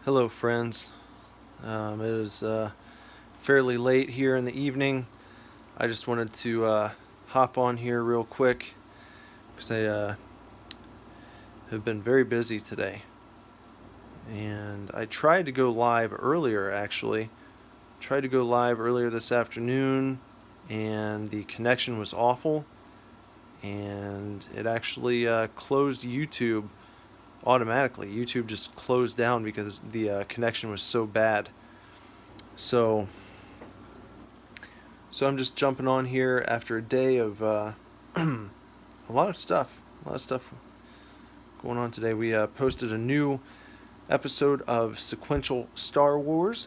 Hello, friends. It is fairly late here in the evening. I just wanted to hop on here real quick because I have been very busy today. And I tried to go live earlier, actually. Tried to go live earlier this afternoon, and the connection was awful. And it actually closed YouTube automatically. YouTube just closed down because the connection was so bad. So I'm just jumping on here after a day of a lot of stuff going on today. We posted a new episode of Sequential Star Wars,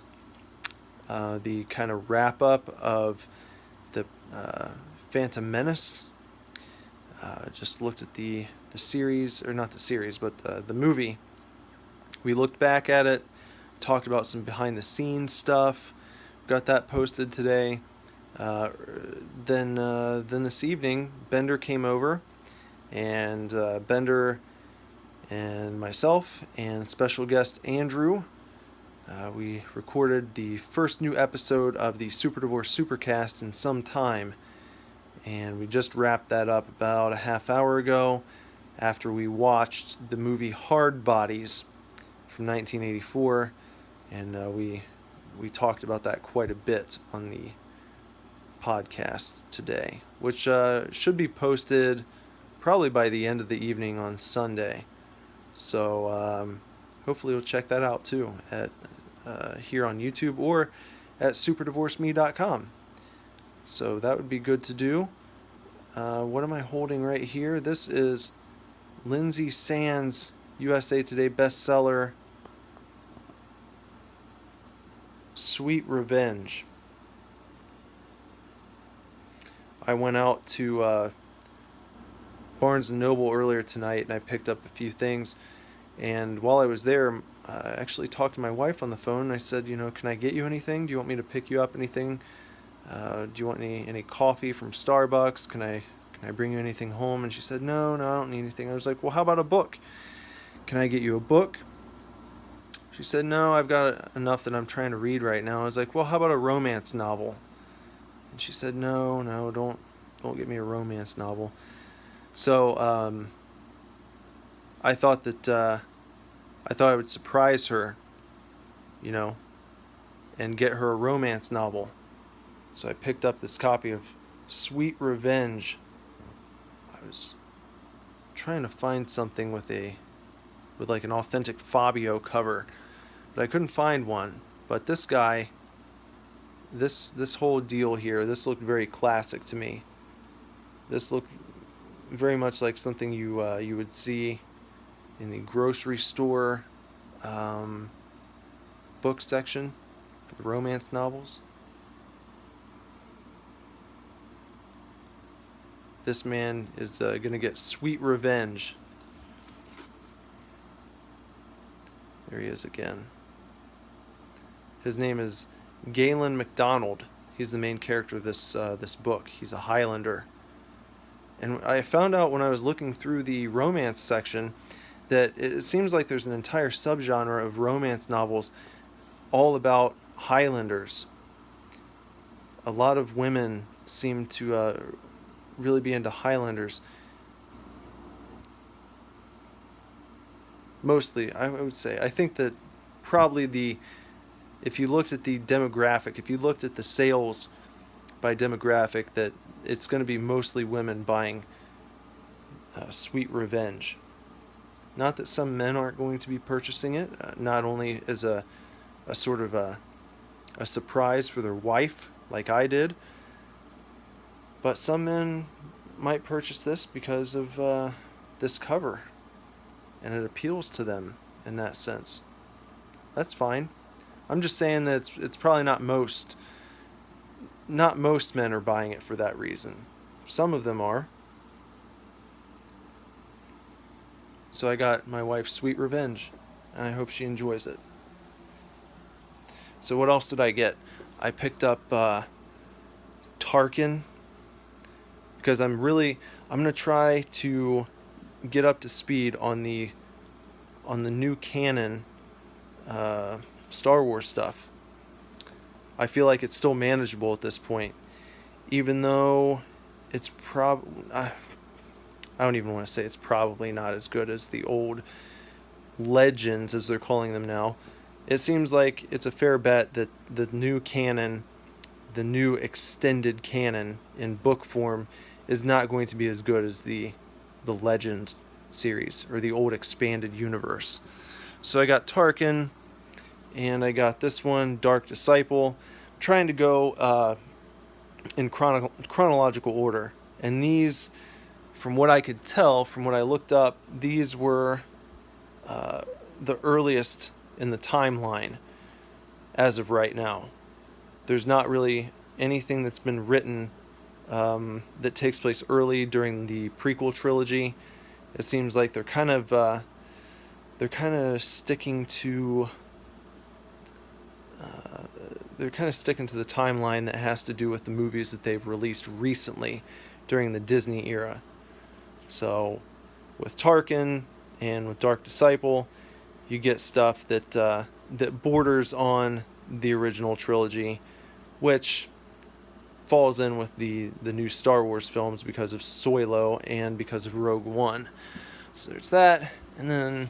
the kind of wrap up of the Phantom Menace. Just looked at the series, or not the series, but the movie. We looked back at it, talked about some behind the scenes stuff. Got that posted today. Then this evening, Bender came over, and Bender and myself and special guest Andrew, we recorded the first new episode of the Super Divorce Supercast in some time, and we just wrapped that up about a half hour ago after we watched the movie Hard Bodies from 1984, and we talked about that quite a bit on the podcast today, which should be posted probably by the end of the evening on Sunday. So hopefully you'll check that out too at here on YouTube or at superdivorceme.com. So that would be good to do. What am I holding right here? This is Lindsay Sands' USA Today bestseller, Sweet Revenge. I went out to Barnes & Noble earlier tonight, and I picked up a few things. And while I was there, I actually talked to my wife on the phone. And I said, can I get you anything? Do you want me to pick you up anything? Do you want any coffee from Starbucks? Can I bring you anything home? And she said, no, I don't need anything. I was like, well, how about a book? Can I get you a book? She said, no, I've got enough that I'm trying to read right now. I was like, well, how about a romance novel? And she said, no, don't get me a romance novel. So I thought I would surprise her, and get her a romance novel. So I picked up this copy of Sweet Revenge. I was trying to find something with like an authentic Fabio cover, but I couldn't find one. But this guy, this whole deal here, this looked very classic to me. This looked very much like something you would see in the grocery store book section for the romance novels. This man is going to get sweet revenge. There he is again. His name is Galen MacDonald. He's the main character of this book. He's a Highlander. And I found out when I was looking through the romance section that it seems like there's an entire subgenre of romance novels all about Highlanders. A lot of women seem to really be into Highlanders. Mostly, I would say. I think that probably if you looked at the demographic, if you looked at the sales by demographic, that it's going to be mostly women buying Sweet Revenge. Not that some men aren't going to be purchasing it, not only as a sort of a surprise for their wife, like I did, but some men might purchase this because of this cover, and it appeals to them in that sense. That's fine. I'm just saying that it's probably not most men are buying it for that reason. Some of them are. So I got my wife Sweet Revenge, and I hope she enjoys it. So what else did I get? I picked up Tarkin, because I'm going to try to get up to speed on the new canon Star Wars stuff. I feel like it's still manageable at this point, even though it's I don't even want to say it's probably not as good as the old Legends, as they're calling them now. It seems like it's a fair bet that the new canon, the new extended canon in book form, is not going to be as good as the Legends series or the old expanded universe. So I got Tarkin, and I got this one, Dark Disciple. I'm trying to go in chronological order, and these, from what I could tell, from what I looked up, these were the earliest in the timeline as of right now. There's not really anything that's been written that takes place early during the prequel trilogy. It seems like they're kind of sticking to the timeline that has to do with the movies that they've released recently during the Disney era. So with Tarkin and with Dark Disciple, you get stuff that borders on the original trilogy, which falls in with the new Star Wars films because of Solo and because of Rogue One. So there's that. And then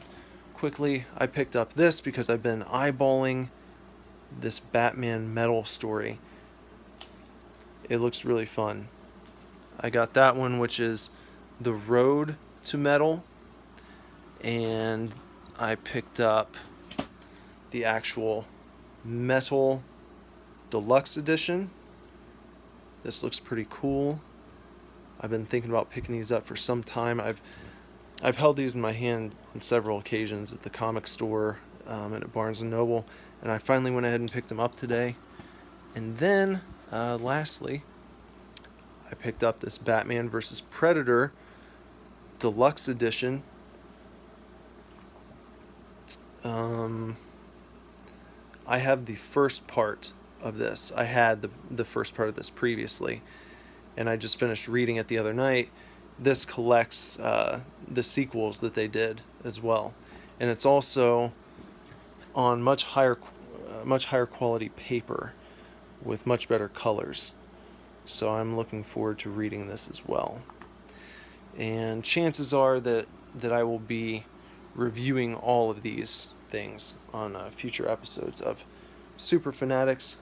quickly, I picked up this because I've been eyeballing this Batman metal story. It looks really fun. I got that one, which is The Road to Metal, and I picked up the actual Metal Deluxe Edition. This looks pretty cool. I've been thinking about picking these up for some time. I've held these in my hand on several occasions at the comic store and at Barnes & Noble, and I finally went ahead and picked them up today. And then, lastly, I picked up this Batman vs. Predator Deluxe Edition. I have the first part of this. I had the first part of this previously, and I just finished reading it the other night. This collects the sequels that they did as well, and it's also on much higher quality paper with much better colors. So I'm looking forward to reading this as well. And chances are that I will be reviewing all of these things on future episodes of Super Fanatics,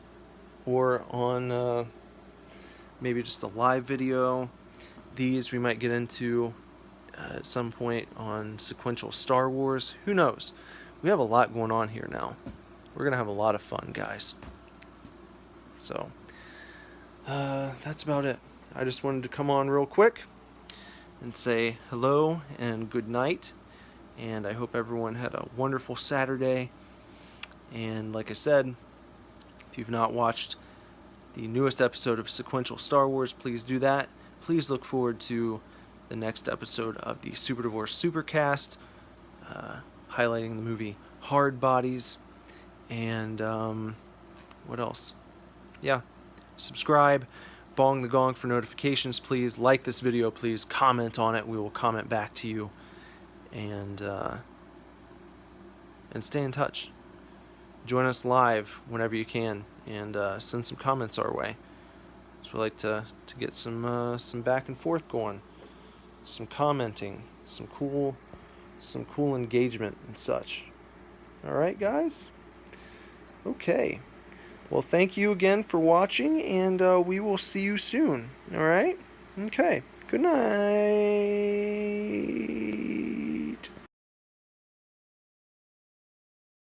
or on maybe just a live video. These we might get into at some point on sequential Star Wars. Who knows? We have a lot going on here now. We're going to have a lot of fun, guys. So, that's about it. I just wanted to come on real quick and say hello and good night. And I hope everyone had a wonderful Saturday. And like I said, if you've not watched the newest episode of Sequential Star Wars, please do that. Please look forward to the next episode of the Super Divorce Supercast, highlighting the movie Hard Bodies. And what else? Yeah, subscribe, bong the gong for notifications, please. Like this video, please. Comment on it. We will comment back to you. And stay in touch. Join us live whenever you can, and send some comments our way. So we like to get some back and forth going, some commenting, some cool engagement and such. All right, guys. Okay. Well, thank you again for watching, and we will see you soon. All right. Okay. Good night.